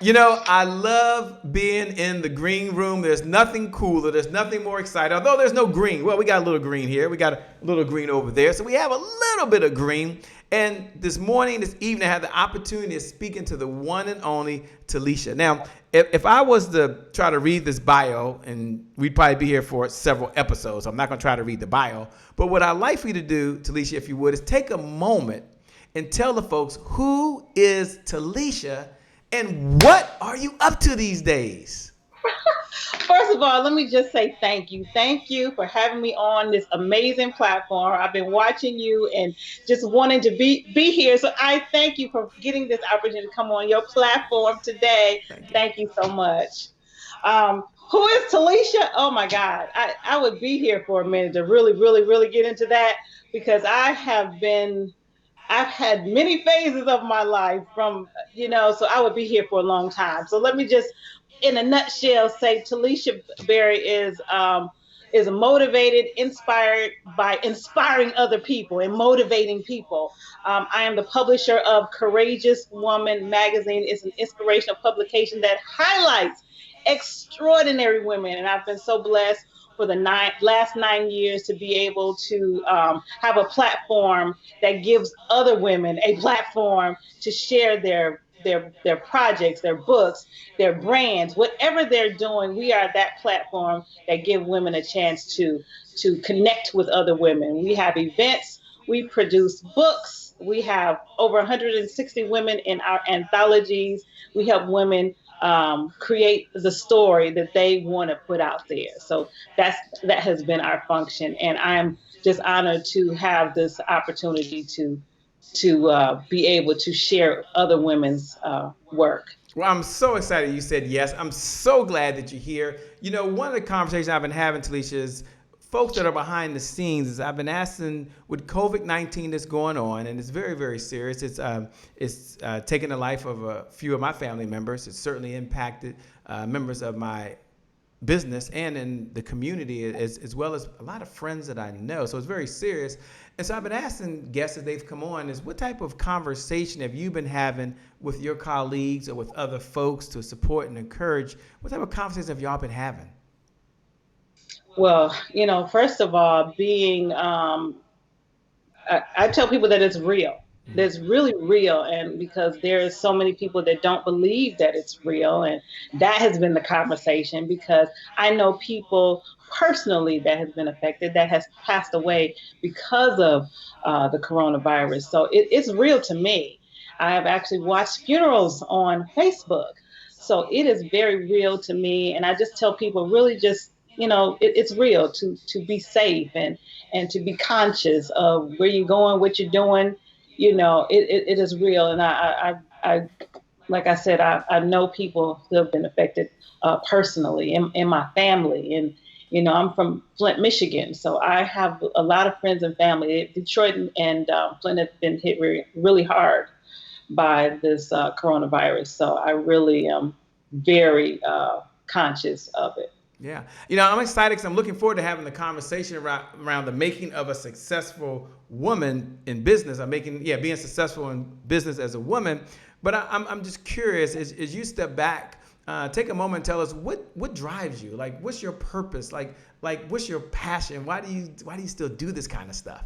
You know, I love being in the green room. There's nothing cooler. There's nothing more exciting. Although there's no green. Well, we got a little green here. We got a little green over there. So we have a little bit of green. And this morning, this evening, I had the opportunity of speaking to the one and only Telishia. Now, if I was to try to read this bio, and we'd probably be here for several episodes, I'm not going to try to read the bio. But what I'd like for you to do, Telishia, if you would, is take a moment and tell the folks, who is Telishia and what are you up to these days? First of all, let me just say thank you. Thank you for having me on this amazing platform. I've been watching you and just wanting to be here. So I thank you for getting this opportunity to come on your platform today. Thank you so much. Who is Telishia? Oh my God. I would be here for a minute to really get into that, because I've had many phases of my life so I would be here for a long time. So let me just, in a nutshell, say Telishia Berry is motivated, inspired by inspiring other people and motivating people. I am the publisher of Courageous Woman magazine. It's an inspirational publication that highlights extraordinary women, and I've been so blessed for the last 9 years to be able to have a platform that gives other women a platform to share their projects, their books, their brands, whatever they're doing. We are that platform that give women a chance to connect with other women. We have events, we produce books, we have over 160 women in our anthologies. We help women create the story that they want to put out there. So that has been our function, and I'm just honored to have this opportunity to be able to share other women's work. Well, I'm so excited you said yes. I'm so glad that you're here. You know, one of the conversations I've been having, Telishia, is folks that are behind the scenes. Is I've been asking, with COVID-19 that's going on, and it's very, very serious. It's taken the life of a few of my family members. It's certainly impacted members of my business and in the community, as well as a lot of friends that I know. So it's very serious. And so I've been asking guests as they've come on is, what type of conversation have you been having with your colleagues or with other folks to support and encourage? What type of conversations have y'all been having? Well, first of all, I tell people that it's real. That's really real, and because there's so many people that don't believe that it's real, and that has been the conversation, because I know people personally that has been affected, that has passed away because of the coronavirus. So it's real to me. I have actually watched funerals on Facebook, so it is very real to me, and I just tell people, really just, it's real to be safe and to be conscious of where you're going, what you're doing. It is real. And I like I said, I know people who have been affected personally in my family. And, I'm from Flint, Michigan. So I have a lot of friends and family. Detroit and Flint have been hit really hard by this coronavirus. So I really am very conscious of it. Yeah. I'm excited because I'm looking forward to having the conversation around the making of a successful woman in business. Being successful in business as a woman. But I'm just curious, as you step back, take a moment and tell us what drives you? Like, what's your purpose? Like what's your passion? Why do you still do this kind of stuff?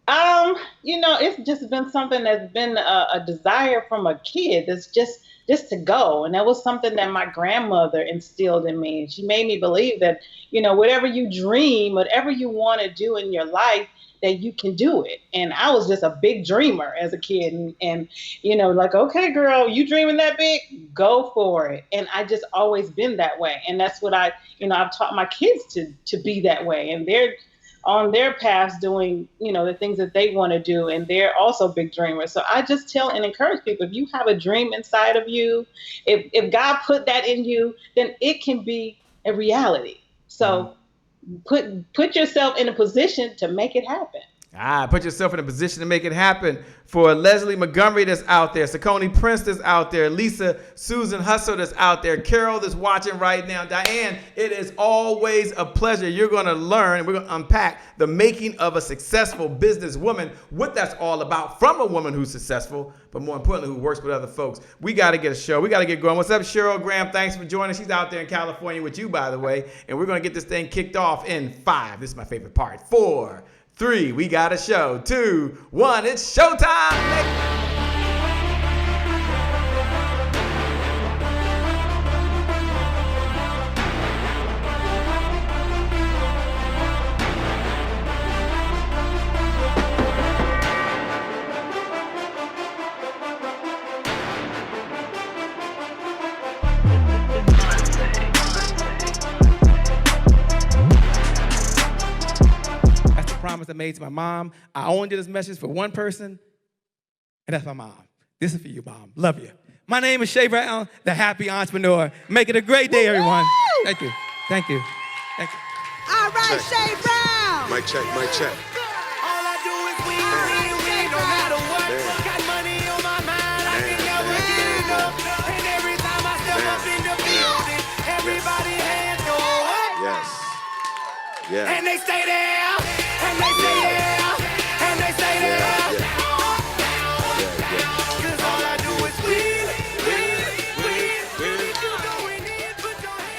It's just been something that's been a desire from a kid. That's just to go. And that was something that my grandmother instilled in me. And she made me believe that, whatever you dream, whatever you want to do in your life, that you can do it. And I was just a big dreamer as a kid. And like, okay, girl, you dreaming that big? Go for it. And I just always been that way. And that's what I've taught my kids to be that way. And they're on their paths doing, the things that they want to do. And they're also big dreamers. So I just tell and encourage people, if you have a dream inside of you, if God put that in you, then it can be a reality. So put yourself in a position to make it happen. Put yourself in a position to make it happen. For Leslie Montgomery that's out there, Saucony Prince that's out there, Lisa Susan Hustle that's out there, Carol that's watching right now, Diane, it is always a pleasure. You're going to learn, we're going to unpack the making of a successful businesswoman, what that's all about from a woman who's successful, but more importantly, who works with other folks. We got to get a show. We got to get going. What's up, Cheryl Graham? Thanks for joining. She's out there in California with you, by the way, and we're going to get this thing kicked off in 5. This is my favorite part. 4, 3, we got a show. 2, 1, it's showtime. Promise I made to my mom. I only did this message for one person, and that's my mom. This is for you, Mom. Love you. My name is Shay Brown, the happy entrepreneur. Make it a great day, everyone. Thank you. Thank you. Thank you. All right, Shay Brown. Mic check, mic check. All I do is win, no matter what. Got money on my mind, I can never get enough. And every time I step up in the building, everybody hands go up. Yes. Yeah. And they stay there, and they stay there, and they stay there. Cause all I do is win.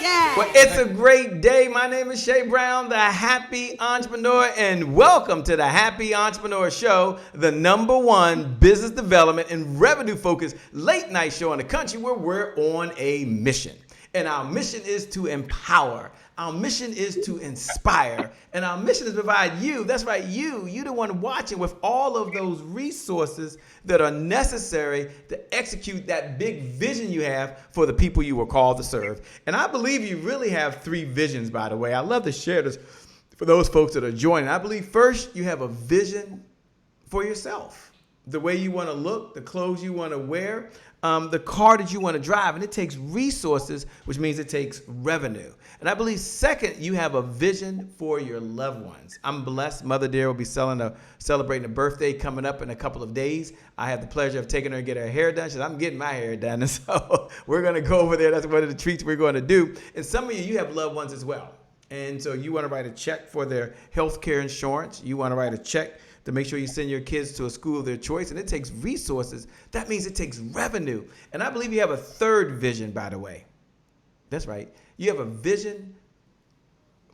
Yeah. Well, it's a great day. My name is Shay Brown, the happy entrepreneur, and welcome to the Happy Entrepreneur Show, the #1 business development and revenue focused late night show in the country where we're on a mission. And our mission is to empower. Our mission is to inspire, and our mission is to provide you, that's right, you the one watching, with all of those resources that are necessary to execute that big vision you have for the people you were called to serve. And I believe you really have 3 visions, by the way. I love to share this for those folks that are joining. I believe first you have a vision for yourself, the way you want to look, the clothes you want to wear, the car that you want to drive, and it takes resources, which means it takes revenue. And I believe second, you have a vision for your loved ones. I'm blessed. Mother Dear will be celebrating a birthday coming up in a couple of days. I have the pleasure of taking her and getting her hair done. She said, I'm getting my hair done, and so we're going to go over there. That's one of the treats we're going to do. And some of you have loved ones as well. And so you want to write a check for their health care insurance. You want to write a check to make sure you send your kids to a school of their choice, and it takes resources. That means it takes revenue. And I believe you have a third vision, by the way. That's right. You have a vision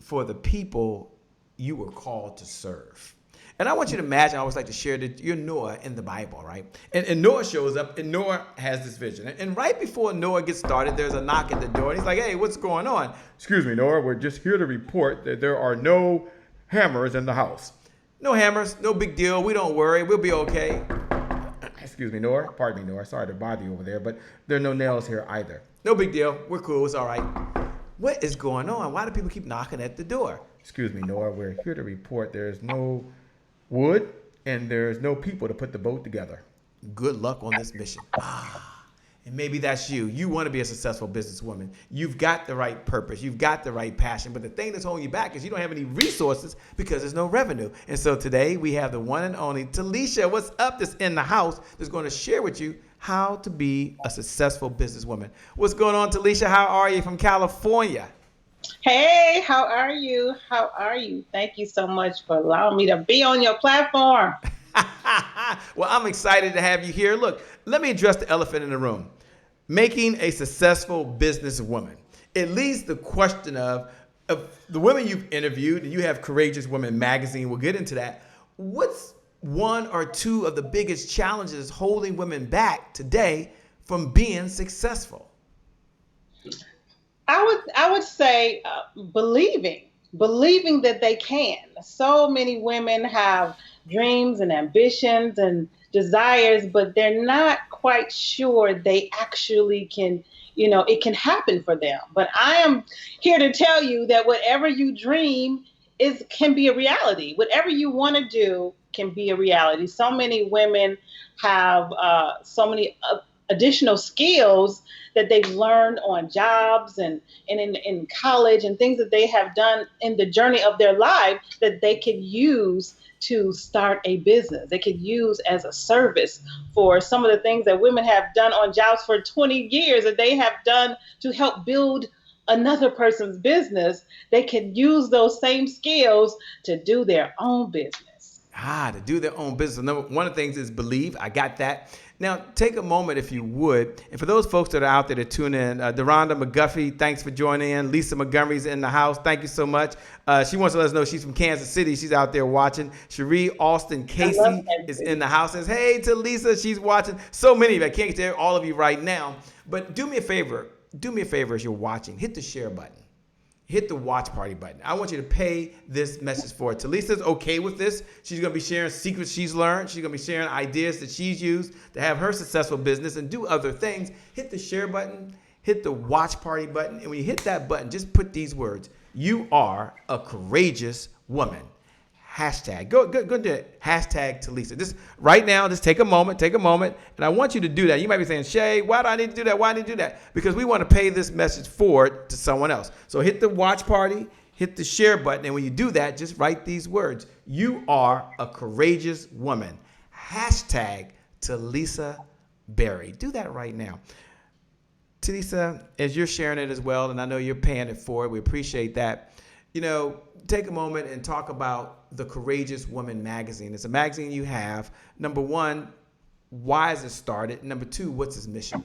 for the people you were called to serve. And I want you to imagine, I always like to share that you're Noah in the Bible, right? And Noah shows up, and Noah has this vision. And right before Noah gets started, there's a knock at the door, and he's like, hey, what's going on? Excuse me, Noah, we're just here to report that there are no hammers in the house. No hammers, no big deal. We don't worry. We'll be okay. Excuse me, Noah. Pardon me, Noah. Sorry to bother you over there, but there are no nails here either. No big deal. We're cool. It's all right. What is going on? Why do people keep knocking at the door? Excuse me, Noah. We're here to report there's no wood and there's no people to put the boat together. Good luck on this mission. And maybe that's you. You want to be a successful businesswoman. You've got the right purpose. You've got the right passion. But the thing that's holding you back is you don't have any resources because there's no revenue. And so today we have the one and only Telishia, what's up, that's in the house, that's going to share with you how to be a successful businesswoman. What's going on, Telishia? How are you from California? Hey, how are you? How are you? Thank you so much for allowing me to be on your platform. Well, I'm excited to have you here. Look, let me address the elephant in the room. Making a successful businesswoman. It leads the question of the women you've interviewed, and you have Courageous Women magazine. We'll get into that. What's one or two of the biggest challenges holding women back today from being successful? I would say believing that they can. So many women have dreams and ambitions and desires, but they're not quite sure they actually can, it can happen for them. But I am here to tell you that whatever you dream can be a reality. Whatever you want to do can be a reality. So many women have so many additional skills that they've learned on jobs and in college and things that they have done in the journey of their life that they could use to start a business. They could use as a service for some of the things that women have done on jobs for 20 years that they have done to help build another person's business. They can use those same skills to do their own business. To do their own business. One of the things is believe. I got that. Now, take a moment, if you would. And for those folks that are out there to tune in, Deronda McGuffey, thanks for joining in. Lisa Montgomery's in the house. Thank you so much. She wants to let us know she's from Kansas City. She's out there watching. Cherie Austin Casey is in the house. Says, hey to Lisa. She's watching. So many of you. I can't tell all of you right now. But do me a favor. Do me a favor as you're watching. Hit the share button. Hit the watch party button. I want you to pay this message forward. Talisa's okay with this. She's going to be sharing secrets she's learned. She's going to be sharing ideas that she's used to have her successful business and do other things. Hit the share button. Hit the watch party button. And when you hit that button, just put these words. You are a courageous woman. Hashtag. Go to hashtag Talisha. Just right now, just take a moment. And I want you to do that. You might be saying, Shay, why do I need to do that? Why do I need to do that? Because we want to pay this message forward to someone else. So hit the watch party, hit the share button. And when you do that, just write these words. You are a courageous woman. Hashtag Talisha Berry. Do that right now. Talisha, as you're sharing it as well, and I know you're paying it forward, we appreciate that. Take a moment and talk about the Courageous Woman magazine. It's a magazine you have. Number one, why is it started? Number two, what's its mission?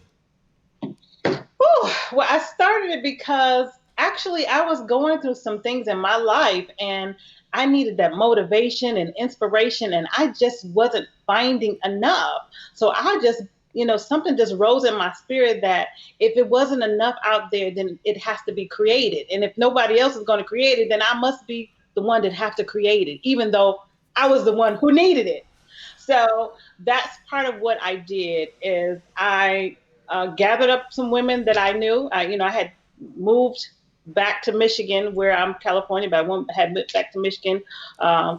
Well, I started it because actually I was going through some things in my life and I needed that motivation and inspiration and I just wasn't finding enough. So I just something just rose in my spirit that if it wasn't enough out there, then it has to be created. And if nobody else is going to create it, then I must be the one that have to create it, even though I was the one who needed it. So that's part of what I did is I gathered up some women that I knew. I had moved back to Michigan, where I'm California, but I had moved back to Michigan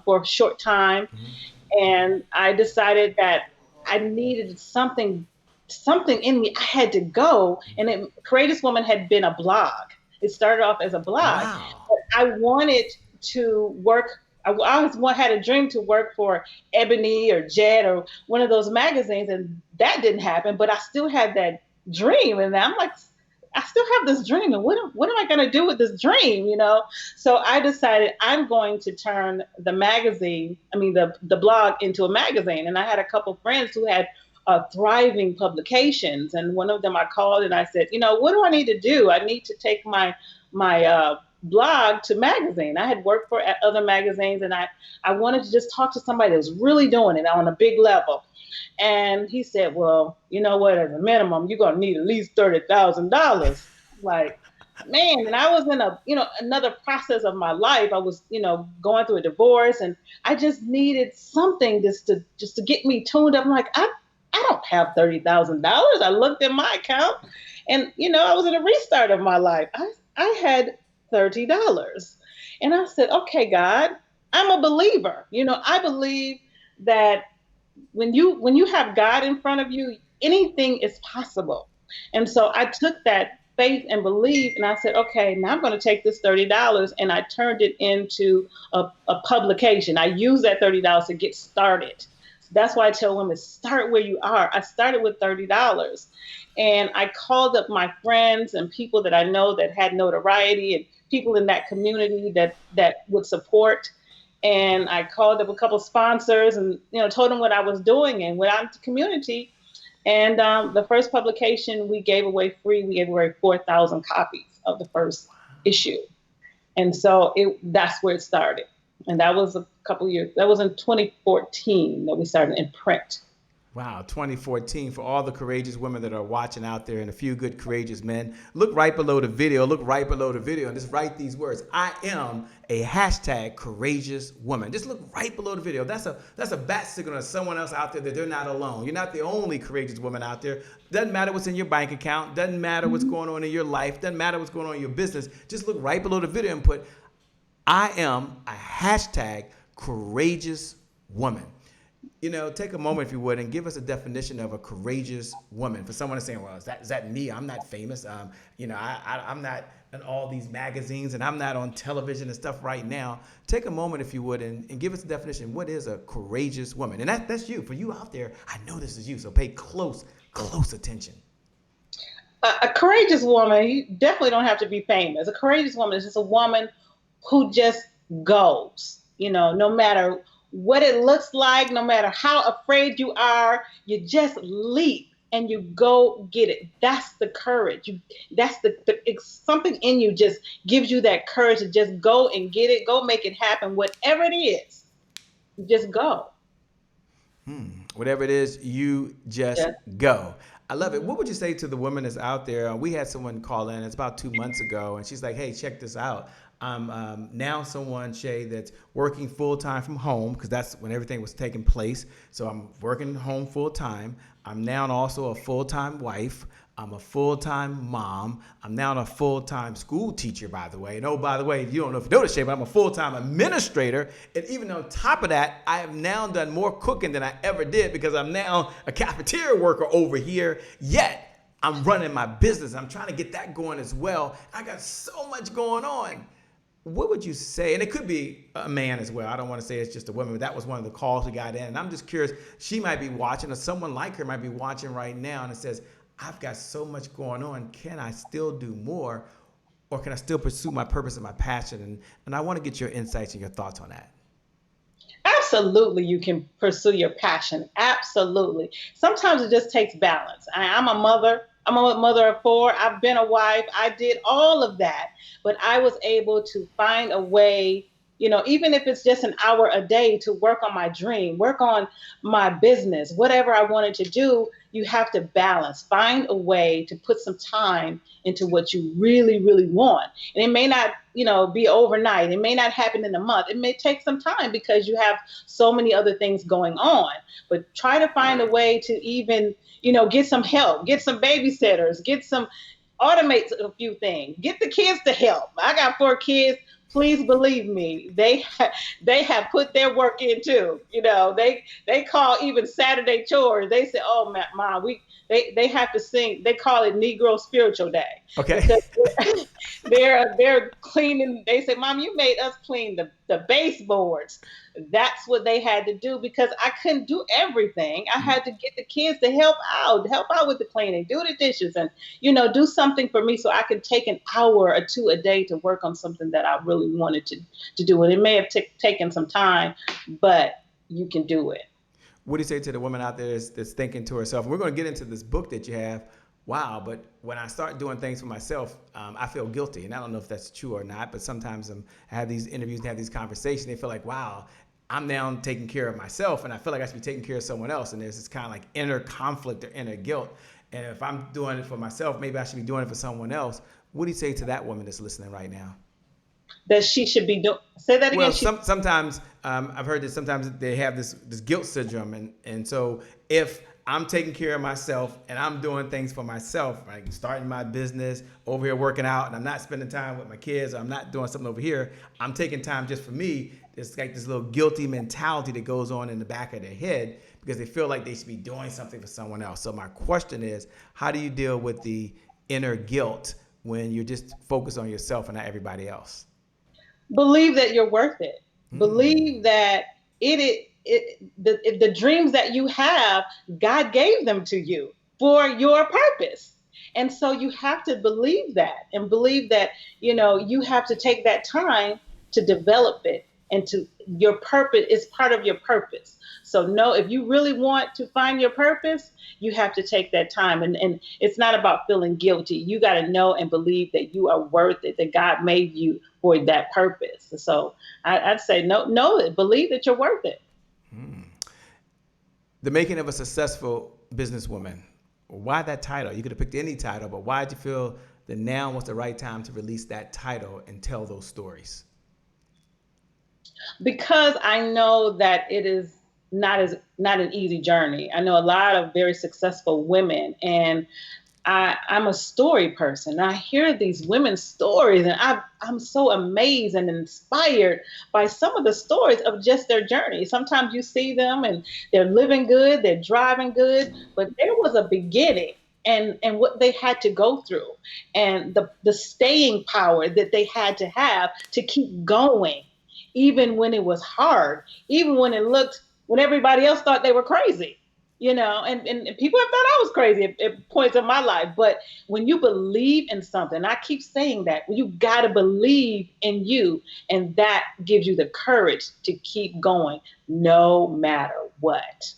for a short time. Mm-hmm. And I decided that I needed something in me. I had to go. And Courageous Woman had been a blog. It started off as a blog. Wow. But I wanted to work. I always had a dream to work for Ebony or Jet or one of those magazines. And that didn't happen. But I still had that dream. And I'm like, I still have this dream. And what am I going to do with this dream? So I decided I'm going to turn the magazine, the blog into a magazine. And I had a couple friends who had thriving publications. And one of them I called and I said, what do I need to do? I need to take my blog to magazine. I had worked for other magazines and I wanted to just talk to somebody that was really doing it on a big level. And he said, well, you know what, as a minimum, you're going to need at least $30,000. Like, man, and I was in another process of my life. I was, going through a divorce and I just needed something just to get me tuned up. I'm like, I don't have $30,000. I looked at my account and, I was in a restart of my life. I had $30. And I said, okay, God, I'm a believer. I believe that when you have God in front of you, anything is possible. And so I took that faith and belief and I said, okay, now I'm going to take this $30 and I turned it into a publication. I used that $30 to get started. That's why I tell women, start where you are. I started with $30 and I called up my friends and people that I know that had notoriety and people in that community that would support. And I called up a couple sponsors and, told them what I was doing and went out into the community. And the first publication we gave away free. We gave away 4,000 copies of the first issue. And so that's where it started. And that was a couple years. That was in 2014 that we started in print. Wow, 2014. For all the courageous women that are watching out there and a few good courageous men, look right below the video. And just write these words. I am a hashtag courageous woman. Just look right below the video. That's a bat signal to someone else out there that they're not alone. You're not the only courageous woman out there. Doesn't matter what's in your bank account. Doesn't matter what's going on in your life. Doesn't matter what's going on in your business. Just look right below the video and put, I am a hashtag courageous woman. take a moment, if you would, and give us a definition of a courageous woman. For someone to say, well, is that me? I'm not famous. I'm not in all these magazines, and I'm not on television and stuff right now. Take a moment, if you would, and give us a definition. What is a courageous woman? And that's you. For you out there, I know this is you, so pay close attention. A courageous woman, you definitely don't have to be famous. A courageous woman is just a woman who just goes, no matter what it looks like, no matter how afraid you are, you just leap and you go get it. That's the courage. It's something in you just gives you that courage to just go and get it, go make it happen, whatever it is, just go. Whatever it is, you just go. I love it. What would you say to the woman that's out there? We had someone call in, it's about 2 months ago, and she's like, hey, check this out. I'm now someone, Shay, that's working full-time from home, because that's when everything was taking place. So I'm working home full-time. I'm now also a full-time wife. I'm a full-time mom. I'm now a full-time school teacher, by the way. And oh, by the way, if you don't know if you noticed, Shay, but I'm a full-time administrator. And even on top of that, I have now done more cooking than I ever did, because I'm now a cafeteria worker over here. Yet I'm running my business. I'm trying to get that going as well. I got so much going on. What would you say? And it could be a man as well. I don't want to say it's just a woman, but that was one of the calls we got in. And I'm just curious, she might be watching, or someone like her might be watching right now, and it says, I've got so much going on. Can I still do more? Or can I still pursue my purpose and my passion? And I want to get your insights and your thoughts on that. Absolutely, you can pursue your passion. Absolutely. Sometimes it just takes balance. I'm a mother. I'm a mother of 4. I've been a wife. I did all of that. But I was able to find a way, even if it's just an hour a day, to work on my dream, work on my business, whatever I wanted to do. You have to balance, find a way to put some time into what you really, really want. And it may not, be overnight. It may not happen in a month. It may take some time because you have so many other things going on. But try to find a way to even, get some help, get some babysitters, automate a few things, get the kids to help. I got 4 kids. Please believe me, they have put their work in too. They call even Saturday chores. They say, "Oh, Mom, they have to sing." They call it Negro Spiritual Day. Okay. Because they're cleaning. They say, "Mom, you made us clean the baseboards." That's what they had to do because I couldn't do everything. I had to get the kids to help out with the cleaning, do the dishes, and do something for me so I could take an hour or 2 a day to work on something that I really wanted to do. And it may have taken some time, but you can do it. What do you say to the woman out there that's thinking to herself, we're going to get into this book that you have, wow, but when I start doing things for myself, I feel guilty. And I don't know if that's true or not, but sometimes I have these interviews and have these conversations, they feel like, wow, I'm now taking care of myself, and I feel like I should be taking care of someone else. And there's this kind of like inner conflict or inner guilt. And if I'm doing it for myself, maybe I should be doing it for someone else. What do you say to that woman that's listening right now? That she should be doing. Say that again. Well, sometimes I've heard that sometimes they have this guilt syndrome, and so if I'm taking care of myself and I'm doing things for myself, like starting my business, over here working out, and I'm not spending time with my kids, or I'm not doing something over here, I'm taking time just for me. It's like this little guilty mentality that goes on in the back of their head because they feel like they should be doing something for someone else. So my question is, how do you deal with the inner guilt when you're just focused on yourself and not everybody else? Believe that you're worth it. Believe that the dreams that you have, God gave them to you for your purpose. And so you have to believe that and believe that, you have to take that time to develop it, and to your purpose is part of your purpose. So no, if you really want to find your purpose, you have to take that time. And it's not about feeling guilty. You got to know and believe that you are worth it, that God made you for that purpose. So I'd say know it, believe that you're worth it. The making of a successful businesswoman. Why that title? You could have picked any title, but why did you feel that now was the right time to release that title and tell those stories? Because I know that it is not an easy journey. I know a lot of very successful women, and I'm a story person. I hear these women's stories, and I'm so amazed and inspired by some of the stories of just their journey. Sometimes you see them and they're living good, they're driving good, but there was a beginning and what they had to go through, and the staying power that they had to have to keep going, even when it was hard, even when everybody else thought they were crazy. And people have thought I was crazy at points in my life. But when you believe in something, I keep saying that, you got to believe in you. And that gives you the courage to keep going no matter what.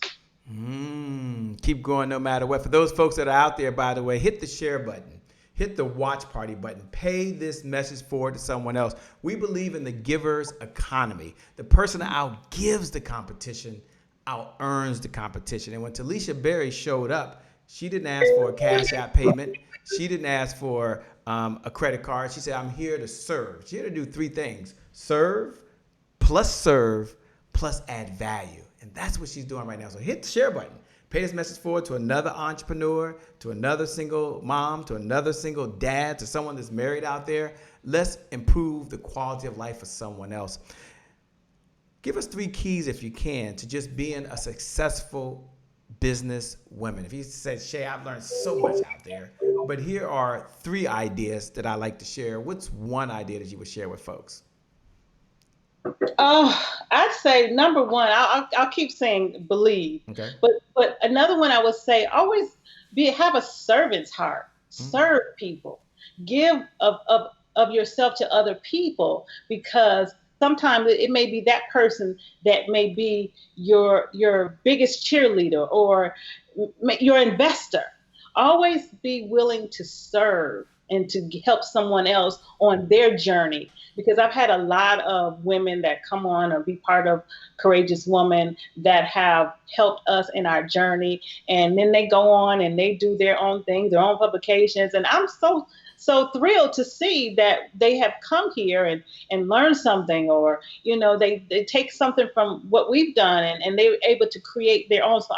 Keep going no matter what. For those folks that are out there, by the way, hit the share button. Hit the watch party button. Pay this message forward to someone else. We believe in the giver's economy. The person that outgives the competition out-earns the competition. And when Telishia Berry showed up, she didn't ask for a Cash App payment. She didn't ask for a credit card. She said, I'm here to serve. She's here to do three things: serve, plus add value. And that's what she's doing right now. So hit the share button. Pay this message forward to another entrepreneur, to another single mom, to another single dad, to someone that's married out there. Let's improve the quality of life for someone else. Give us 3 keys, if you can, to just being a successful business woman. If you said, Shay, I've learned so much out there, but here are 3 ideas that I like to share. What's one idea that you would share with folks? Oh, I'd say number one, I'll keep saying believe. Okay. But another one I would say, always have a servant's heart. Serve people. Give of yourself to other people, because sometimes it may be that person that may be your biggest cheerleader or your investor. Always be willing to serve and to help someone else on their journey. Because I've had a lot of women that come on or be part of Courageous Woman that have helped us in our journey. And then they go on and they do their own things, their own publications. And I'm so thrilled to see that they have come here and learned something, or, they take something from what we've done and they're able to create their own. So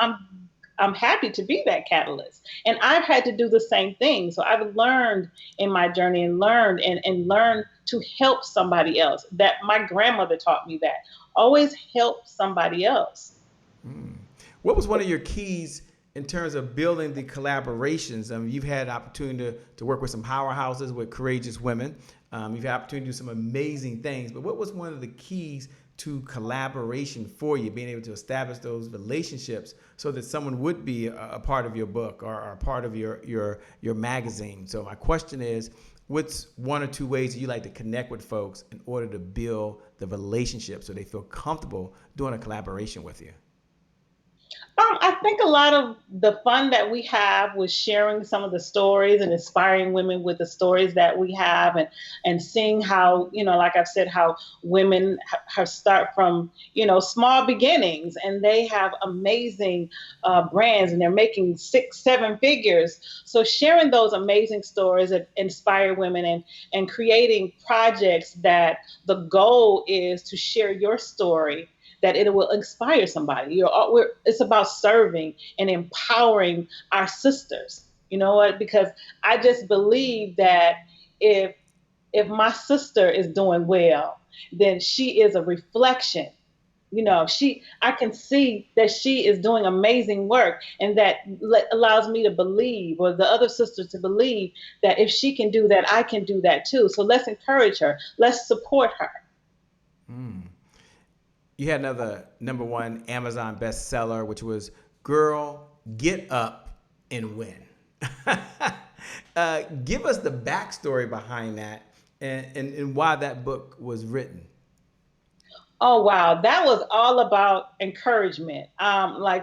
I'm happy to be that catalyst. And I've had to do the same thing. So I've learned in my journey and learned to help somebody else. That my grandmother taught me that. Always help somebody else. What was one of your keys in terms of building the collaborations? You've had opportunity to work with some powerhouses with Courageous Women. You've had opportunity to do some amazing things. But what was one of the keys to collaboration for you, being able to establish those relationships so that someone would be a part of your book or a part of your magazine? So my question is, what's 1 or 2 ways that you like to connect with folks in order to build the relationship so they feel comfortable doing a collaboration with you? I think a lot of the fun that we have was sharing some of the stories and inspiring women with the stories that we have, and seeing how, like I've said, how women have start from, small beginnings, and they have amazing brands, and they're making 6-7 figures. So sharing those amazing stories that inspire women and creating projects that the goal is to share your story, that it will inspire somebody. It's about serving and empowering our sisters. You know what? Because I just believe that if my sister is doing well, then she is a reflection. I can see that she is doing amazing work, and that allows me to believe, or the other sisters to believe, that if she can do that, I can do that too. So let's encourage her. Let's support her. You had another #1 Amazon bestseller, which was Girl, Get Up and Win. Give us the backstory behind that and why that book was written. Oh, wow. That was all about encouragement.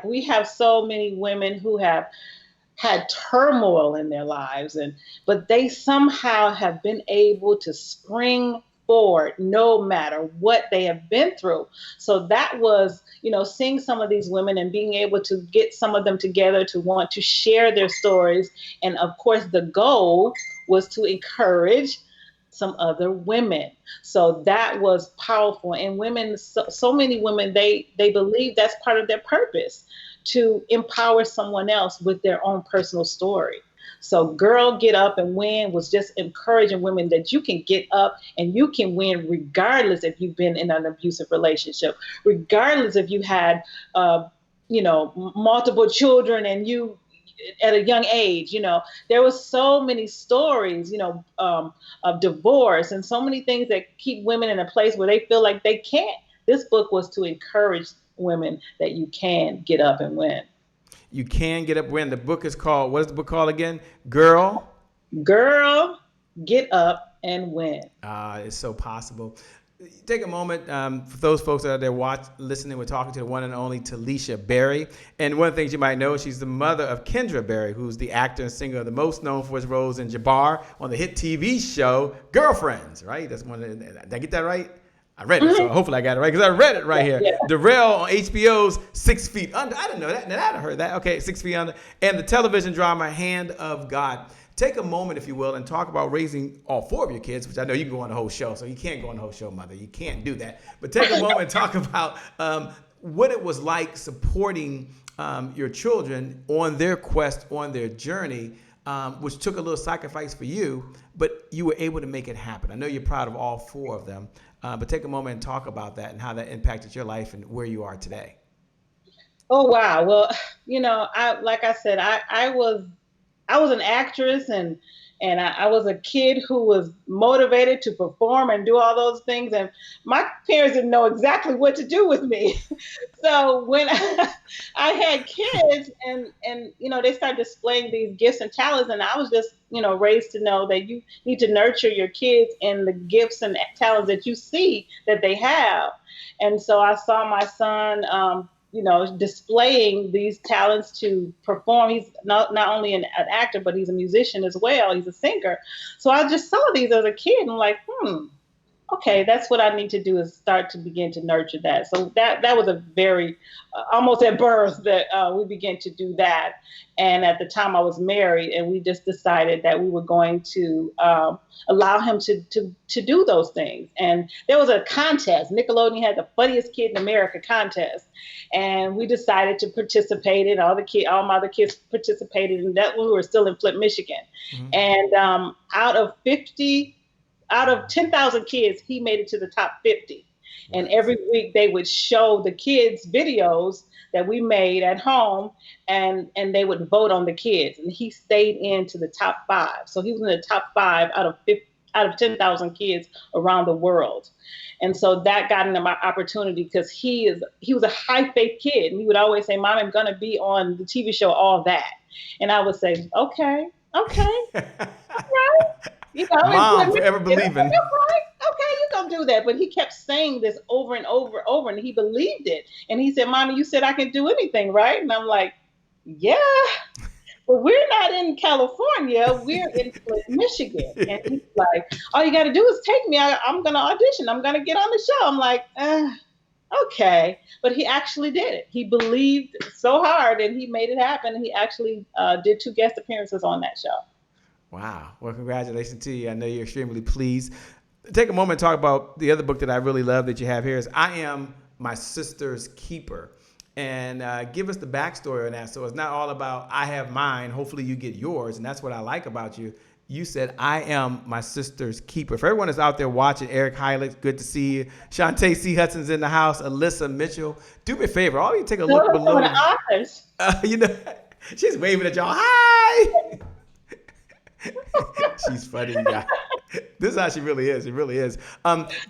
We have so many women who have had turmoil in their lives, but they somehow have been able to spring forward no matter what they have been through. So that was, seeing some of these women and being able to get some of them together to want to share their stories. And of course, the goal was to encourage some other women. So that was powerful. And women, so many women, they believe that's part of their purpose, to empower someone else with their own personal story. So Girl Get Up and Win was just encouraging women that you can get up and you can win regardless if you've been in an abusive relationship, regardless if you had, multiple children and you at a young age. There was so many stories, of divorce and so many things that keep women in a place where they feel like they can't. This book was to encourage women that you can get up and win. You can get up and win. The book is called, what is the book called again? Girl, Get Up and Win. It's so possible. Take a moment for those folks that are there listening. We're talking to the one and only Telishia Berry. And one of the things you might know, she's the mother of Kendra Berry, who's the actor and singer the most known for his roles in Jabbar on the hit TV show Girlfriends, right? Did I get that right? I read it, so hopefully I got it right, because I read it right here. Yeah. Darrell on HBO's 6 Feet Under. I didn't know that. I'd heard that. Okay, 6 Feet Under. And the television drama Hand of God. Take a moment, if you will, and talk about raising all 4 of your kids, which I know you can go on the whole show, so you can't go on the whole show, Mother. You can't do that. But take a moment and talk about what it was like supporting your children on their quest, on their journey, which took a little sacrifice for you, but you were able to make it happen. I know you're proud of all 4 of them, but take a moment and talk about that and how that impacted your life and where you are today. Oh, wow. Well, like I said, I was an actress and I was a kid who was motivated to perform and do all those things. And my parents didn't know exactly what to do with me. So when I had kids and they started displaying these gifts and talents, and I was just, raised to know that you need to nurture your kids and the gifts and talents that you see that they have. And so I saw my son, displaying these talents to perform. He's not only an actor, but he's a musician as well. He's a singer. So I just saw these as a kid and I'm like, okay, that's what I need to do, is start to begin to nurture that. So that was a very, almost at birth that we began to do that. And at the time I was married, and we just decided that we were going to allow him to do those things. And there was a contest. Nickelodeon had the Funniest Kid in America contest. And we decided to participate in all my other kids participated in that when we were still in Flint, Michigan. Mm-hmm. And out of 10,000 kids, he made it to the top 50. And every week they would show the kids videos that we made at home, and they would vote on the kids. And he stayed into the top 5. So he was in the top 5 out of 10,000 kids around the world. And so that got him my opportunity, because he was a high faith kid. And he would always say, Mom, I'm going to be on the TV show All That. And I would say, okay. All right. Mom, forever believing. Okay, you're going to do that. But he kept saying this over and over, and he believed it. And he said, Mommy, you said I can do anything, right? And I'm like, yeah. But we're not in California. We're in Flint, Michigan. And he's like, all you got to do is take me. I'm going to audition. I'm going to get on the show. I'm like, okay. But he actually did it. He believed so hard, and he made it happen. And he actually did 2 guest appearances on that show. Wow. Well, congratulations to you. I know you're extremely pleased. Take a moment and talk about the other book that I really love that you have here is I Am My Sister's Keeper. And give us the backstory on that. So it's not all about I have mine, hopefully you get yours. And that's what I like about you. You said, I am my sister's keeper. For everyone that's out there watching, Eric Heilig, good to see you. Shantae C. Hudson's in the house. Alyssa Mitchell. Do me a favor. All you take a look below. The authors. She's waving at y'all. Hi. She's funny, guy. This is how she really is. It really is.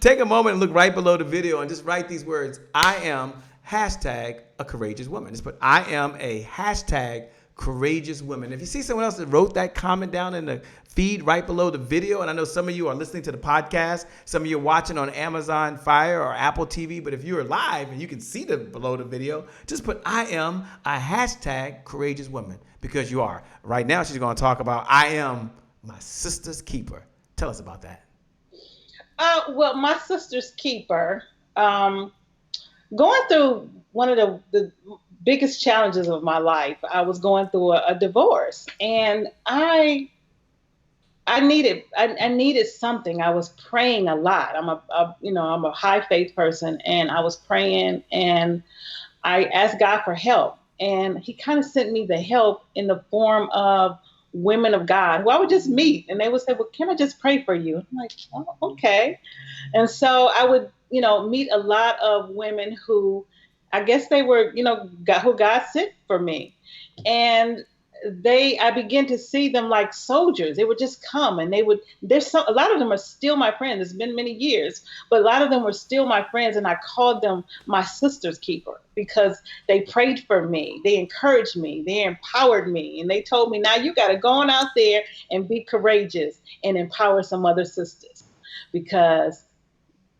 Take a moment and look right below the video and just write these words. I am #a courageous woman. Just put I am a #courageous woman. If you see someone else that wrote that comment down in the feed right below the video, and I know some of you are listening to the podcast, some of you are watching on Amazon Fire or Apple TV, but if you're live and you can see below the video, just put I am a #courageous woman, because you are. Right now she's going to talk about I am my sister's keeper. Tell us about that. Well, my sister's keeper, going through one of the biggest challenges of my life. I was going through a divorce, and I needed something. I was praying a lot. I'm a high faith person, and I was praying, and I asked God for help, and he kind of sent me the help in the form of women of God who I would just meet, and they would say, well, can I just pray for you? I'm like, oh, okay. And so I would, meet a lot of women who I guess they were, who God sent for me. And I began to see them like soldiers. They would just come, and a lot of them are still my friends. It's been many years, but a lot of them were still my friends. And I called them my sister's keeper because they prayed for me. They encouraged me. They empowered me. And they told me, now you got to go on out there and be courageous and empower some other sisters because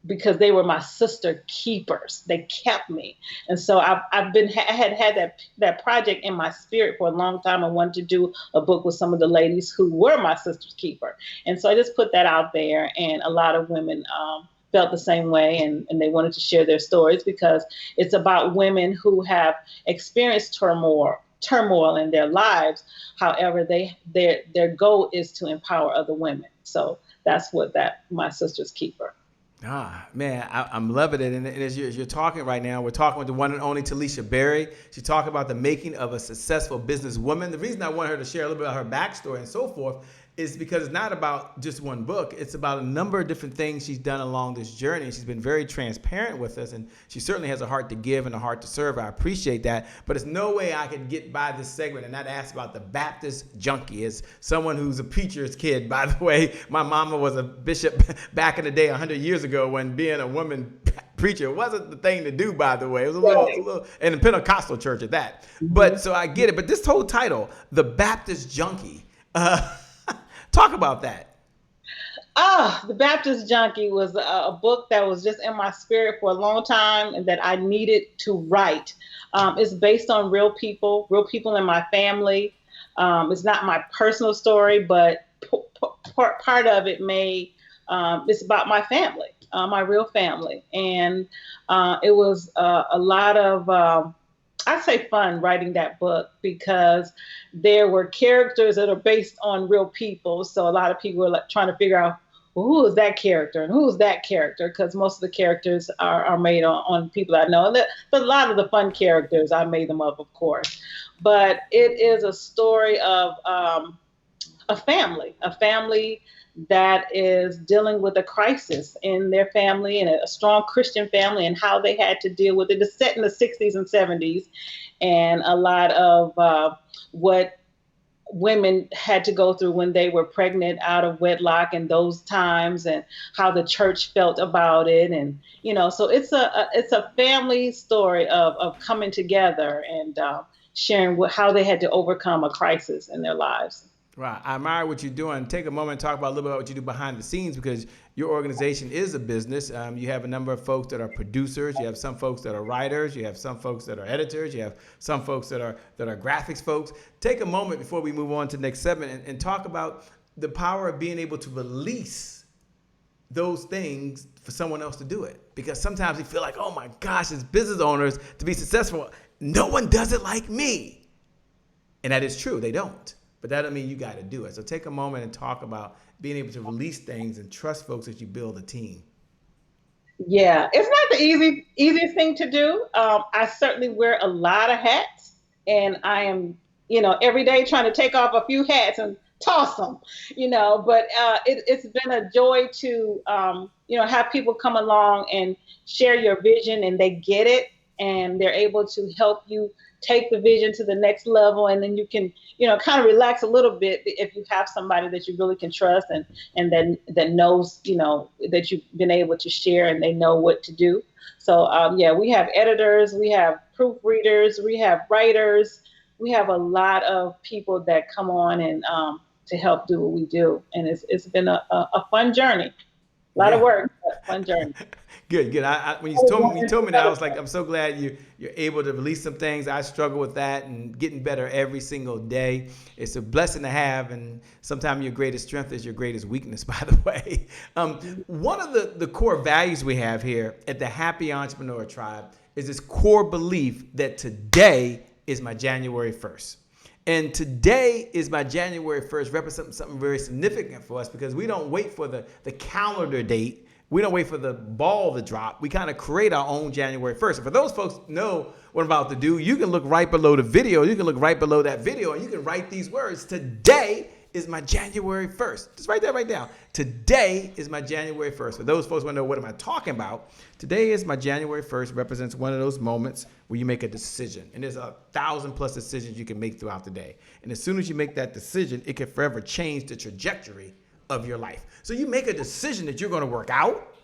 they were my sister keepers. They kept me. And so I had that project in my spirit for a long time. I wanted to do a book with some of the ladies who were my sister's keeper. And so I just put that out there, and a lot of women felt the same way, and they wanted to share their stories because it's about women who have experienced turmoil in their lives. However, their goal is to empower other women. So that's what my sister's keeper. Ah, man, I'm loving it. And as you're talking right now, we're talking with the one and only Telishia Berry. She's talking about the making of a successful businesswoman. The reason I want her to share a little bit about her backstory and so forth is because it's not about just one book. It's about a number of different things she's done along this journey. She's been very transparent with us, and she certainly has a heart to give and a heart to serve. I appreciate that. But there's no way I could get by this segment and not ask about the Baptist Junkie. As someone who's a preacher's kid, by the way, my mama was a bishop back in the day 100 years ago when being a woman preacher wasn't the thing to do, by the way. It was a little in a Pentecostal church at that. But so I get it. But this whole title, The Baptist Junkie, talk about that. The Baptist Junkie was a book that was just in my spirit for a long time and that I needed to write. It's based on real people in my family. It's not my personal story, but part of it it's about my family, my real family. And it was a lot of, I'd say fun writing that book because there were characters that are based on real people. So a lot of people were trying to figure out, well, who is that character and who is that character? Because most of the characters are made on people I know. But a lot of the fun characters, I made them up, of course. But it is a story of a family that is dealing with a crisis in their family and a strong Christian family and how they had to deal with it. It's set in the 60s and 70s, and a lot of what women had to go through when they were pregnant out of wedlock in those times and how the church felt about it. And, so it's a family story of coming together and sharing how they had to overcome a crisis in their lives. Right. I admire what you're doing. Take a moment and talk about a little bit about what you do behind the scenes because your organization is a business. You have a number of folks that are producers. You have some folks that are writers. You have some folks that are editors. You have some folks that are graphics folks. Take a moment before we move on to the next segment and talk about the power of being able to release those things for someone else to do it. Because sometimes we feel like, oh my gosh, as business owners, to be successful, no one does it like me. And that is true. They don't. But that doesn't mean you got to do it. So take a moment and talk about being able to release things and trust folks as you build a team. Yeah, it's not the easiest thing to do. I certainly wear a lot of hats, and I am, every day trying to take off a few hats and toss them, But it's been a joy to, have people come along and share your vision, and they get it, and they're able to help you take the vision to the next level. And then you can, kind of relax a little bit if you have somebody that you really can trust and then that knows, that you've been able to share and they know what to do. So, we have editors, we have proofreaders, we have writers, we have a lot of people that come on and to help do what we do. And it's been a fun journey. A lot of work, but fun journey. Good. When you told me that, I was like, I'm so glad you're able to release some things. I struggle with that and getting better every single day. It's a blessing to have, and sometimes your greatest strength is your greatest weakness, by the way. One of the core values we have here at the Happy Entrepreneur Tribe is this core belief that today is my January 1st. And today is my January 1st represents something very significant for us because we don't wait for the calendar date. We don't wait for the ball to drop. We kind of create our own January 1st. And for those folks who know what I'm about to do, you can look right below the video. You can look right below that video, and you can write these words. Today is my January 1st. Just write that right down. Today is my January 1st. For those folks who want to know what am I talking about, today is my January 1st represents one of those moments where you make a decision. And there's 1,000+ decisions you can make throughout the day. And as soon as you make that decision, it can forever change the trajectory of your life. So you make a decision that you're going to work out,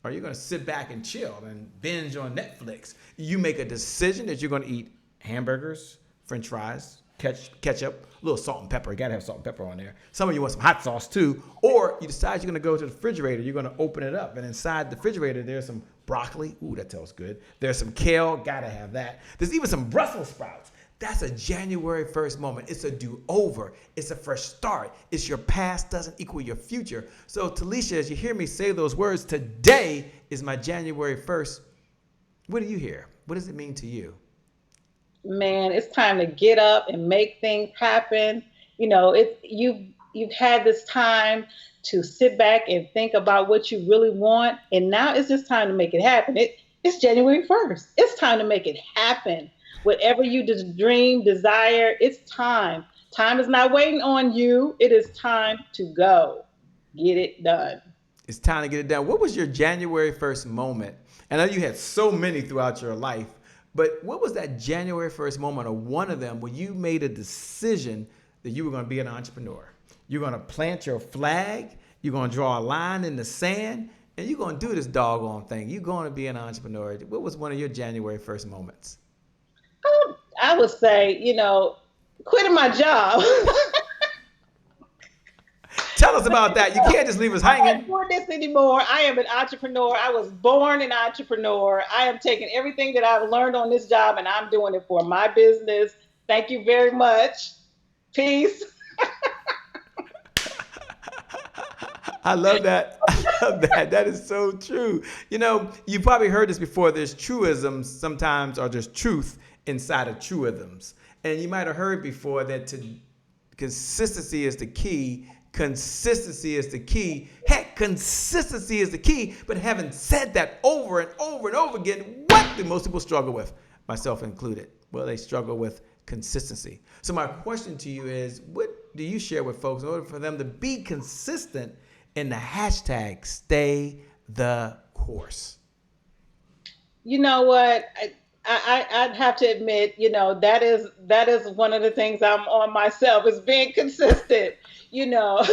or you're going to sit back and chill and binge on Netflix. You make a decision that you're going to eat hamburgers, French fries, ketchup, a little salt and pepper. You got to have salt and pepper on there. Some of you want some hot sauce too. Or you decide you're going to go to the refrigerator. You're going to open it up. And inside the refrigerator, there's some broccoli. Ooh, that tastes good. There's some kale. Got to have that. There's even some Brussels sprouts. That's a January 1st moment. It's a do-over. It's a fresh start. It's your past doesn't equal your future. So, Talisha, as you hear me say those words, today is my January 1st. What do you hear? What does it mean to you? Man, it's time to get up and make things happen. You know, you've had this time to sit back and think about what you really want, and now it's just time to make it happen. It's January 1st. It's time to make it happen. Whatever you dream, desire, it's time. Time is not waiting on you. It is time to go. Get it done. It's time to get it done. What was your January 1st moment? I know you had so many throughout your life, but what was that January 1st moment, or one of them, where you made a decision that you were going to be an entrepreneur? You're going to plant your flag. You're going to draw a line in the sand, and you're going to do this doggone thing. You're going to be an entrepreneur. What was one of your January 1st moments? I would say, quitting my job. Tell us about that. You can't just leave us hanging. I can't do this anymore. I am an entrepreneur. I was born an entrepreneur. I am taking everything that I've learned on this job and I'm doing it for my business. Thank you very much. Peace. I love that. I love that. That is so true. You probably heard this before. There's truisms sometimes, or there's truth inside of truisms. And you might have heard before that consistency is the key. Consistency is the key. Heck, consistency is the key. But having said that over and over and over again, what do most people struggle with, myself included? Well, they struggle with consistency. So my question to you is, what do you share with folks in order for them to be consistent in the hashtag stay the course? You know what? I'd have to admit, that is one of the things I'm on myself, is being consistent, because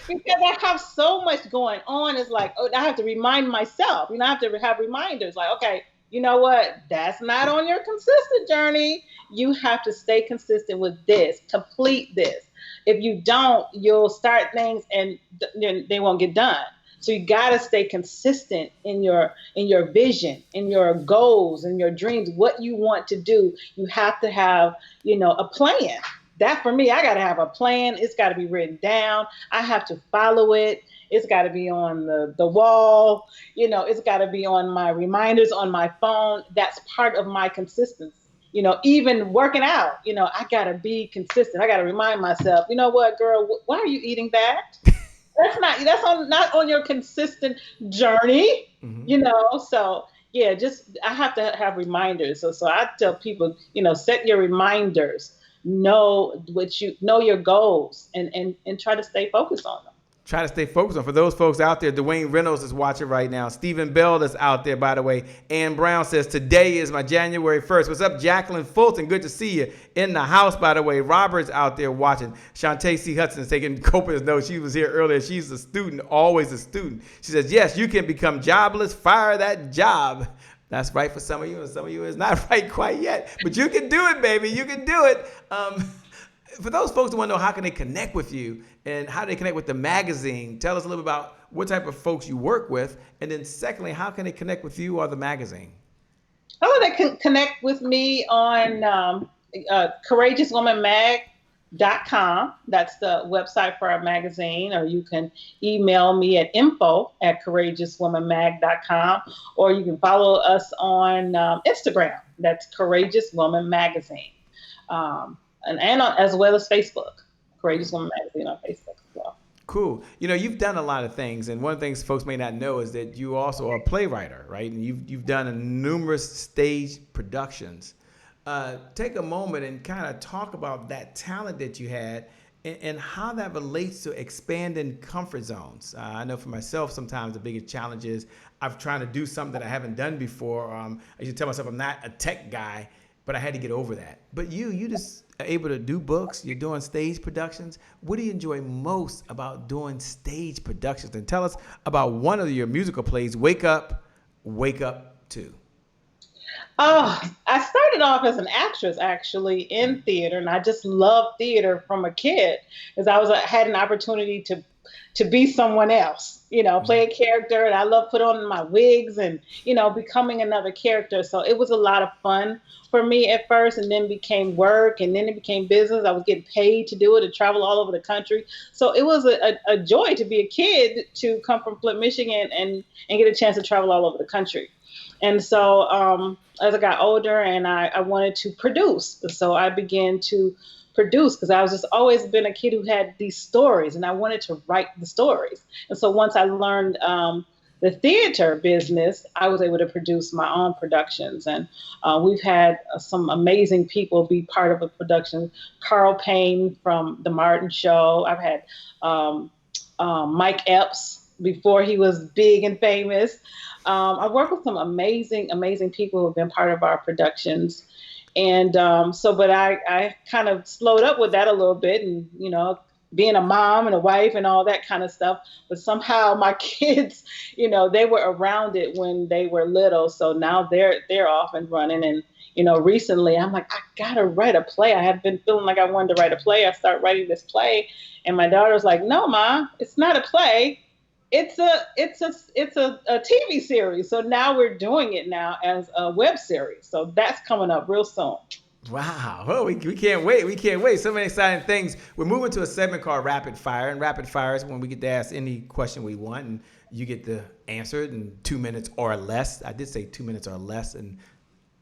I have so much going on. It's like, I have to remind myself, I have to have reminders like, okay, you know what? That's not on your consistent journey. You have to stay consistent with this, complete this. If you don't, you'll start things and they won't get done. So you got to stay consistent in your vision, in your goals, in your dreams, what you want to do. You have to have, a plan. That for me, I got to have a plan. It's got to be written down. I have to follow it. It's got to be on the wall. It's got to be on my reminders on my phone. That's part of my consistency. Even working out, I got to be consistent. I got to remind myself, you know what, girl, why are you eating that? That's not on your consistent journey, So yeah, I have to have reminders. So I tell people, set your reminders, know your goals, and try to stay focused on them. Try to stay focused on. For those folks out there, Dwayne Reynolds is watching right now. Stephen Bell is out there, by the way. Ann Brown says, today is my January 1st. What's up, Jacqueline Fulton? Good to see you in the house, by the way. Robert's out there watching. Shantae C. Hudson is taking copious notes. She was here earlier. She's a student, always a student. She says, yes, you can become jobless. Fire that job. That's right for some of you, and some of you is not right quite yet. But you can do it, baby. You can do it. For those folks who want to know how can they connect with you and how they connect with the magazine, tell us a little bit about what type of folks you work with. And then secondly, how can they connect with you or the magazine? They can connect with me on courageouswomanmag.com. That's the website for our magazine. Or you can email me at info@courageouswomanmag.com. Or you can follow us on Instagram. That's Courageous Woman Magazine. And as well as Facebook, Courageous Woman Magazine on Facebook as well. Cool. You know, you've done a lot of things, and one of the things folks may not know is that you also are a playwright, right? And you've done numerous stage productions. Take a moment and kind of talk about that talent that you had and how that relates to expanding comfort zones. I know for myself, sometimes the biggest challenge is I'm trying to do something that I haven't done before. I used to tell myself I'm not a tech guy, but I had to get over that. But you just are able to do books. You're doing stage productions. What do you enjoy most about doing stage productions? And tell us about one of your musical plays, Wake Up 2. Oh, I started off as an actress actually in theater, and I just loved theater from a kid because I had an opportunity to be someone else, play a character, and I love put on my wigs and becoming another character. So it was a lot of fun for me at first, and then became work, and then it became business. I was getting paid to do it, to travel all over the country. So it was a joy to be a kid, to come from Flint, Michigan, and get a chance to travel all over the country. And so as I got older, and I wanted to produce, so I began to produce because I was just always been a kid who had these stories, and I wanted to write the stories. And so once I learned the theater business, I was able to produce my own productions. And we've had some amazing people be part of a production. Carl Payne from The Martin Show. I've had Mike Epps before he was big and famous. I've worked with some amazing people who have been part of our productions. And but I kind of slowed up with that a little bit, and, being a mom and a wife and all that kind of stuff. But somehow my kids, they were around it when they were little. So now they're off and running. And, recently I'm like, I got to write a play. I have been feeling like I wanted to write a play. I started writing this play, and my daughter's like, no, Ma, it's not a play. It's a TV series. So now we're doing it now as a web series. So that's coming up real soon. Wow. Well, we can't wait. We can't wait. So many exciting things. We're moving to a segment called Rapid Fire. And Rapid Fire is when we get to ask any question we want, and you get to answer it in 2 minutes or less. I did say 2 minutes or less. And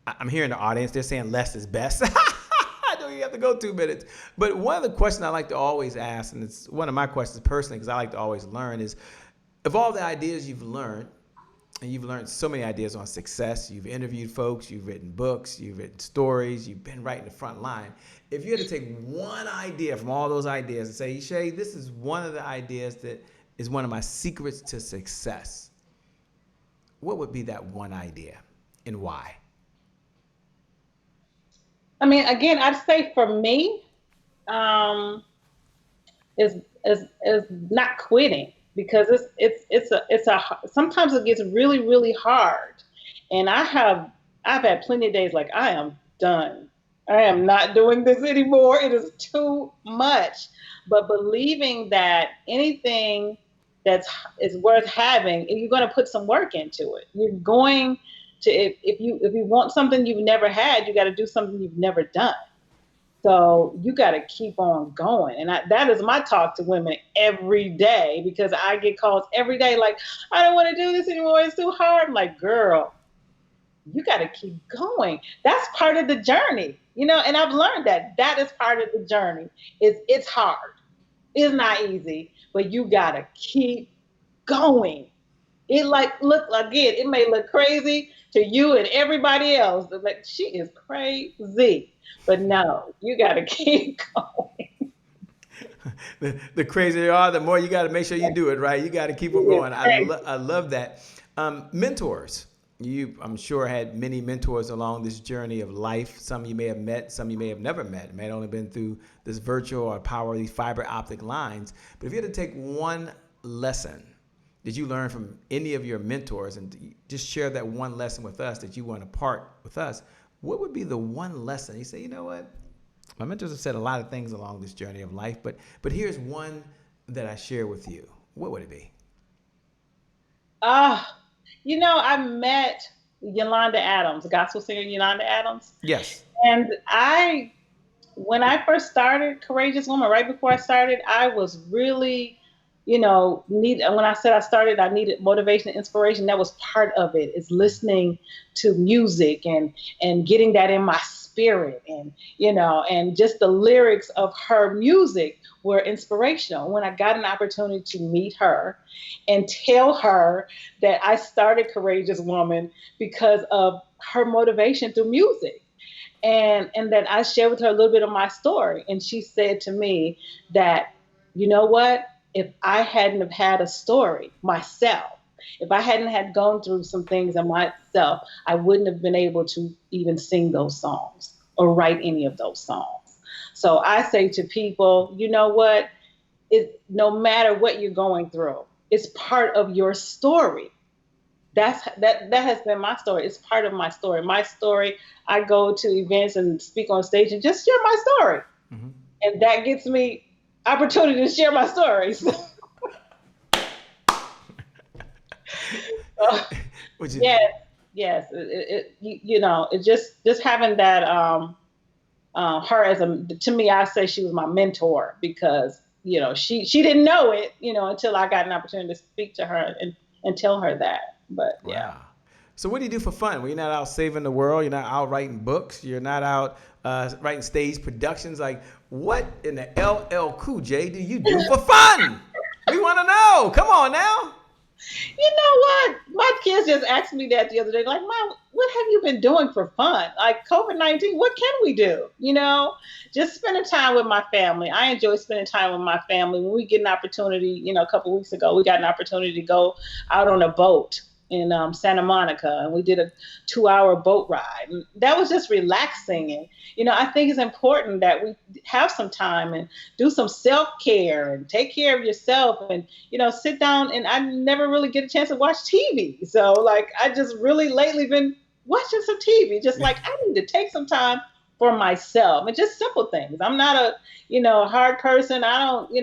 I'm hearing the audience. They're saying less is best. I know you have to go 2 minutes. But one of the questions I like to always ask, and it's one of my questions personally because I like to always learn, is of all the ideas you've learned, and you've learned so many ideas on success, you've interviewed folks, you've written books, you've written stories, you've been right in the front line. If you had to take one idea from all those ideas and say, Shay, this is one of the ideas that is one of my secrets to success, what would be that one idea and why? I mean, again, I'd say for me, is not quitting. Because sometimes it gets really, really hard. And I've had plenty of days like, I am done. I am not doing this anymore. It is too much. But believing that anything is worth having, you're going to put some work into it. You're going to, if you want something you've never had, you got to do something you've never done. So you got to keep on going. And that is my talk to women every day, because I get calls every day like, I don't want to do this anymore. It's too hard. I'm like, girl, you got to keep going. That's part of the journey, and I've learned that is part of the journey. It's hard. It's not easy, but you got to keep going. It it may look crazy to you and everybody else. They're like, she is crazy. But no, you got to keep going. The crazier you are, the more you got to make sure you do it, right? You got to keep on going. I love that. Mentors. You, I'm sure, had many mentors along this journey of life. Some you may have met, some you may have never met. It may have only been through this virtual or power of these fiber optic lines. But if you had to take one lesson that you learned from any of your mentors and just share that one lesson with us that you want to part with us, what would be the one lesson? You say, you know what? My mentors have said a lot of things along this journey of life, but here's one that I share with you. What would it be? I met Yolanda Adams, gospel singer Yolanda Adams. Yes. And when I first started Courageous Woman, right before I started, I was really, when I said I needed motivation and inspiration, that was part of it, is listening to music and getting that in my spirit. spirit, and and just the lyrics of her music were inspirational. When I got an opportunity to meet her and tell her that I started Courageous Woman because of her motivation through music, and that I shared with her a little bit of my story, and she said to me that, you know what, if I hadn't have had a story myself, if I hadn't had gone through some things in myself, I wouldn't have been able to even sing those songs or write any of those songs. So I say to people, you know what? No matter what you're going through, it's part of your story. That has been my story. It's part of my story. My story, I go to events and speak on stage and just share my story. Mm-hmm. And that gets me opportunity to share my stories. Yes. It just having that her as to me, I say she was my mentor, because she didn't know it until I got an opportunity to speak to her and tell her that. But yeah. Wow. So what do you do for fun? When you're not out saving the world, you're not out writing books, you're not out writing stage productions. Like, what in the LL Cool J do you do for fun? We want to know. Come on now. You know what? My kids just asked me that the other day. Like, Mom, what have you been doing for fun? Like COVID-19, what can we do? Just spending time with my family. I enjoy spending time with my family. When we get an opportunity, a couple weeks ago, we got an opportunity to go out on a boat in Santa Monica, and we did a 2-hour boat ride. And that was just relaxing. And, I think it's important that we have some time and do some self-care and take care of yourself and, sit down. And I never really get a chance to watch TV. So I just really lately been watching some TV, just I need to take some time for myself, and just simple things. I'm not a, hard person. I don't, it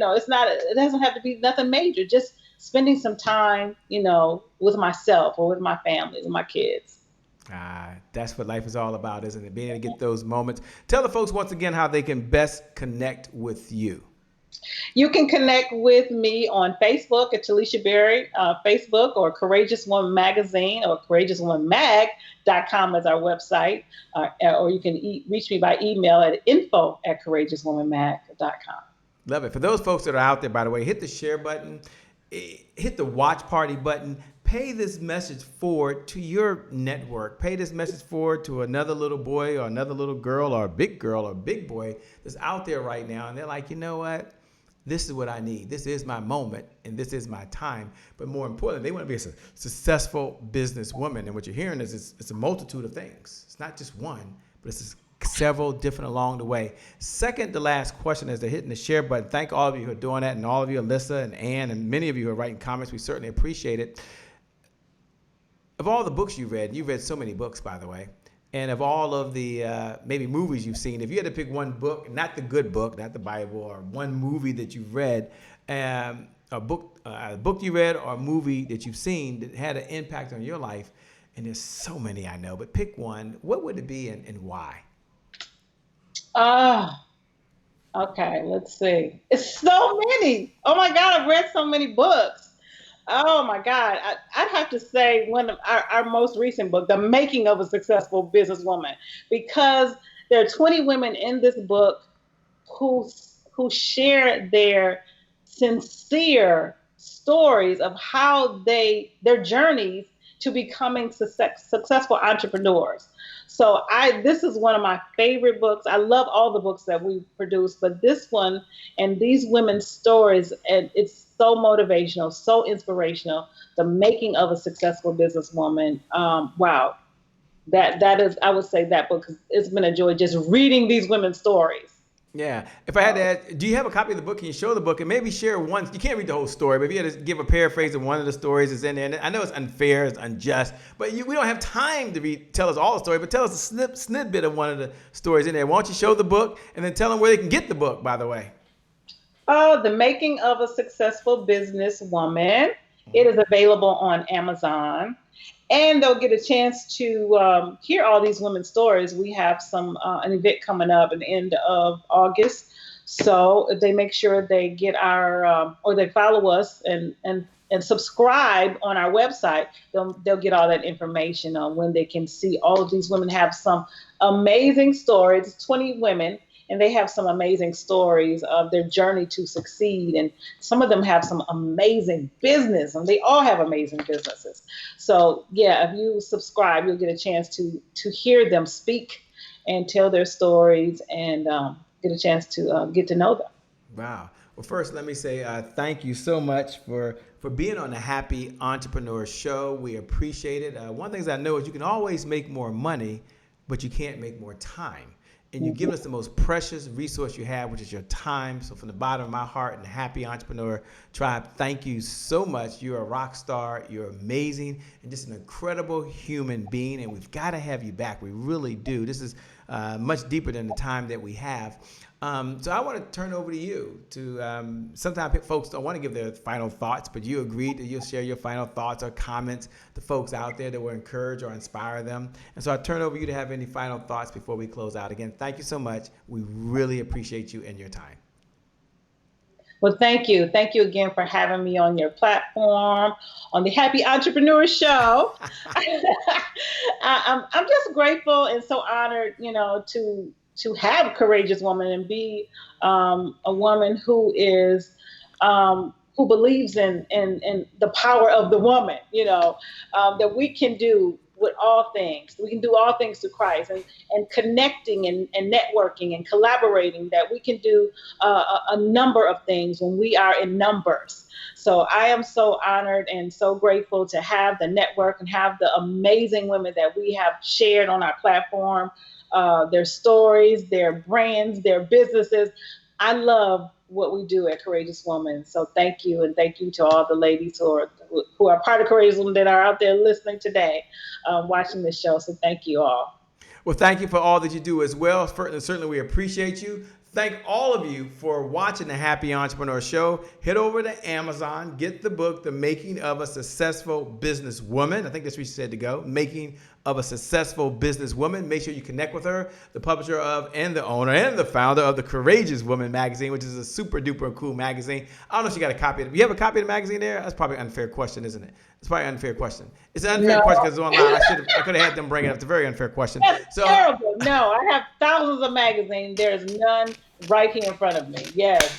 doesn't have to be nothing major. Just spending some time, with myself or with my family, with my kids. That's what life is all about, isn't it? Being able to get those moments. Tell the folks once again how they can best connect with you. You can connect with me on Facebook at Telishia Berry, Facebook, or Courageous Woman Magazine, or CourageousWomanMag.com is our website. Or you can reach me by email at info@CourageousWomanMag.com. Love it. For those folks that are out there, by the way, hit the share button, hit the watch party button, pay this message forward to your network, pay this message forward to another little boy or another little girl or a big boy that's out there right now. And they're like, you know what? This is what I need. This is my moment, and this is my time. But more importantly, they want to be a successful businesswoman. And what you're hearing is it's a multitude of things. It's not just one, but it's several different along the way. Second to last question as they're hitting the share button. Thank all of you who are doing that, and all of you, Alyssa and Ann, and many of you who are writing comments. We certainly appreciate it. Of all the books you've read so many books, by the way, and of all of the maybe movies you've seen, if you had to pick one book, not the good book, not the Bible, or one movie that you've read, a book you read or a movie that you've seen that had an impact on your life, and there's so many I know, but pick one, what would it be and why? Okay, let's see. It's so many. Oh my God, I've read so many books. Oh my God, I'd have to say one of our most recent book, The Making of a Successful Businesswoman, because there are 20 women in this book who share their sincere stories of how their journeys to becoming successful entrepreneurs. So this is one of my favorite books. I love all the books that we produce, but this one and these women's stories, and it's so motivational, so inspirational. The Making of a Successful Businesswoman. Wow. That is, I would say that book, it's been a joy just reading these women's stories. Yeah. If I had to add, do you have a copy of the book? Can you show the book and maybe share one? You can't read the whole story, but if you had to give a paraphrase of one of the stories that's in there, and I know it's unfair, it's unjust, but we don't have time to tell us all the story, but tell us a snippet of one of the stories in there. Why don't you show the book and then tell them where they can get the book, by the way? Oh, The Making of a Successful Businesswoman. It is available on Amazon. And they'll get a chance to hear all these women's stories. We have an event coming up at the end of August. So they make sure they get our, or they follow us and subscribe on our website. They'll get all that information on when they can see all of these women have some amazing stories. 20 women, and they have some amazing stories of their journey to succeed. And some of them have some amazing business, and they all have amazing businesses. So yeah, if you subscribe, you'll get a chance to hear them speak and tell their stories, and get a chance to get to know them. Wow. Well, first, let me say thank you so much for being on the Happy Entrepreneur Show. We appreciate it. One of the things I know is you can always make more money, but you can't make more time. And you've given us the most precious resource you have, which is your time. So from the bottom of my heart and the Happy Entrepreneur Tribe, thank you so much. You're a rock star. You're amazing and just an incredible human being. And we've got to have you back. We really do. This is much deeper than the time that we have. So I want to turn over to you. Sometimes folks don't want to give their final thoughts, but you agreed that you'll share your final thoughts or comments to folks out there that will encourage or inspire them. And so I turn over to you to have any final thoughts before we close out. Again, thank you so much. We really appreciate you and your time. Well, thank you. Thank you again for having me on your platform, on the Happy Entrepreneur Show. I'm just grateful and so honored, to have a courageous woman and be a woman who is who believes in the power of the woman. That we can do with all things. We can do all things through Christ, and connecting and networking and collaborating, that we can do a number of things when we are in numbers. So I am so honored and so grateful to have the network and have the amazing women that we have shared on our platform, their stories, their brands, their businesses. I love what we do at Courageous Woman. So thank you, and thank you to all the ladies who are part of Courageous Woman that are out there listening today, watching this show. So thank you all. Well, thank you for all that you do as well. Certainly we appreciate you. Thank all of you for watching the Happy Entrepreneur Show. Head over to Amazon, get the book, The Making of a Successful Businesswoman. I think that's where she said to go, Making of a Successful Businesswoman. Make sure you connect with her, the publisher of, and the owner, and the founder of the Courageous Woman magazine, which is a super duper cool magazine. I don't know if you got a copy of it. You have a copy of the magazine there? That's probably an unfair question, isn't it? It's probably an unfair question. It's an unfair question because it's online. I could have had them bring it up. It's a very unfair question. That's terrible. No, I have thousands of magazines. There's none right here in front of me. Yes,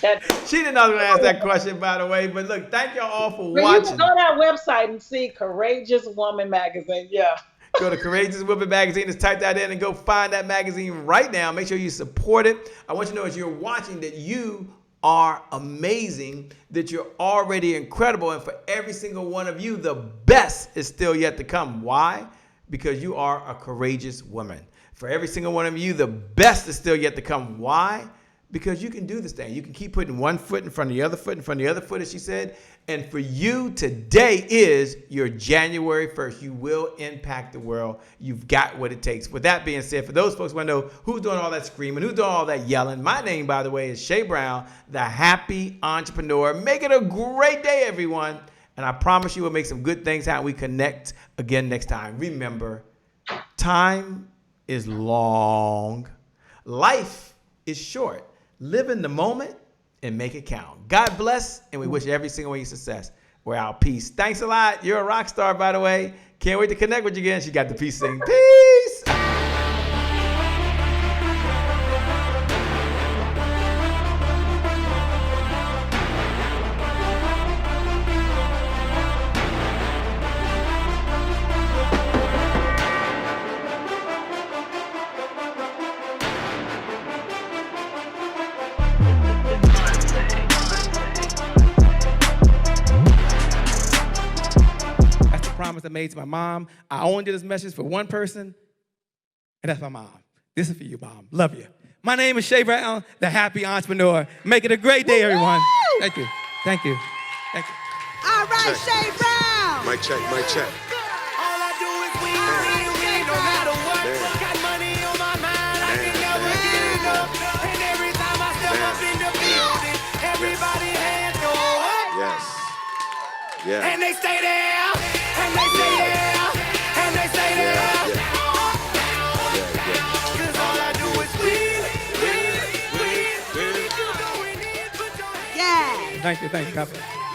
she did not ask that question, by the way. But look, thank y'all all for watching. You can go to our website and see Courageous Woman magazine. Yeah. Go to Courageous Woman magazine. Just type that in and go find that magazine right now. Make sure you support it. I want you to know as you're watching that you are amazing, that you're already incredible, and for every single one of you, the best is still yet to come. Why? Because you are a courageous woman. For every single one of you, the best is still yet to come. Why? Because you can do this thing. You can keep putting one foot in front of the other foot, in front of the other foot, as she said. And for you, today is your January 1st. You will impact the world. You've got what it takes. With that being said, for those folks who want to know who's doing all that screaming, who's doing all that yelling, my name, by the way, is Shay Brown, the Happy Entrepreneur. Make it a great day, everyone. And I promise you we'll make some good things happen. We connect again next time. Remember, time is long. Life is short. Live in the moment and make it count. God bless, and we wish every single one of you success. We're out. Peace. Thanks a lot. You're a rock star, by the way. Can't wait to connect with you again. She got the peace thing. Peace. I made to my mom. I only did this message for one person, and that's my mom. This is for you, Mom. Love you. My name is Shay Brown, the Happy Entrepreneur. Make it a great day, everyone. Thank you. Thank you. Thank you. All right, Shay Brown. Mic check, mic check. All I do is win, no matter what. Got money on my mind, I can never get enough. And every time I step up in the building, everybody hands go up. Yes. Yeah. And they stay there, and they stay there, and they stay there. Cause all I do is win, win, win, win. Thank you. God bless.